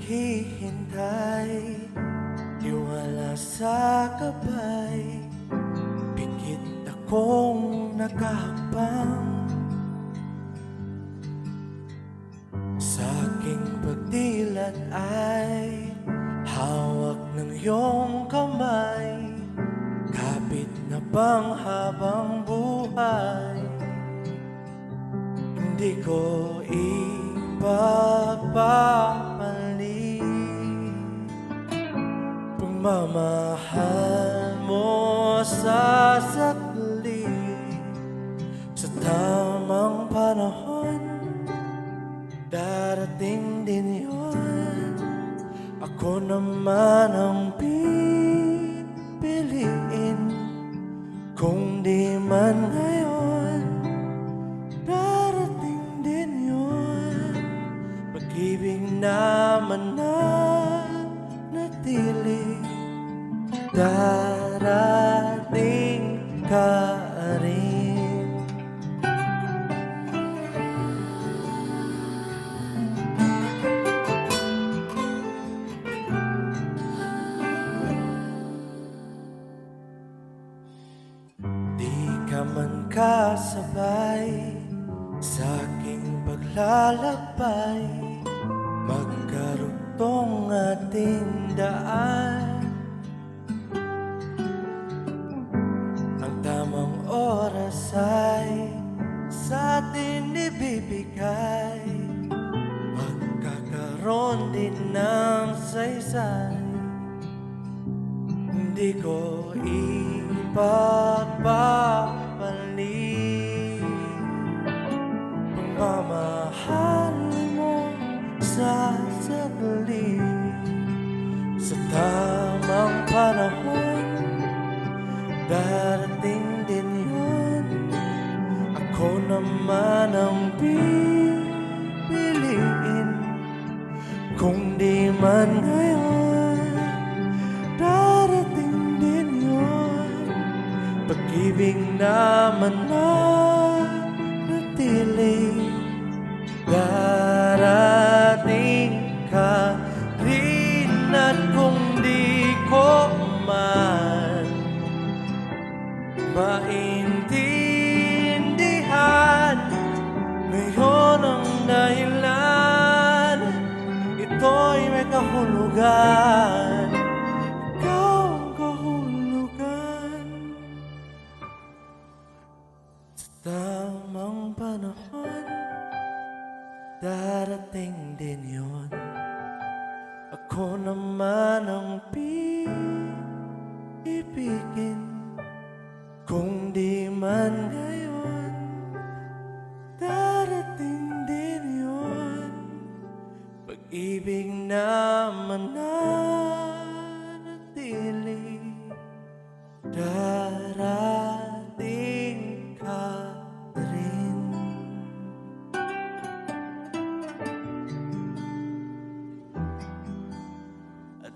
naghihintay, tiwala sa gabay, pikit akong nakahakbang. Sa aking pagdilat ay hawak ng iyong kamay, kapit na bang habang buhay? Hindi ko ipagpapalit pagmamahal mo sa saglit. Sa tamang panahon, darating din yun. Ako naman ang pipiliin, kung di man ngayon, darating din yun. Pag-ibig naman na natili, darating ka rin. Di ka man kasabay sa aking paglalakbay, magkarugtong ating daan. Ang tamang oras ay sa atin ibibigay, magkakaroon din ng saysay. Hindi ko ipagpapalit pagmamahal mo sa saglit. Sa tamang panahon, darating din yun. Ako naman ang pipiliin, kung di man ngayon, darating din yun. Pag-ibig naman na natili, darating ka rin. At kung di ko man maintindihan ngayon ang dahilan, ito'y may kahulugan. Ikaw ang kahulugan. Sa tamang panahon, darating din yun. Ako naman ang pipigin, kung di man ngayon, darating din yun. Pag-ibig naman na natili, darating ka rin. At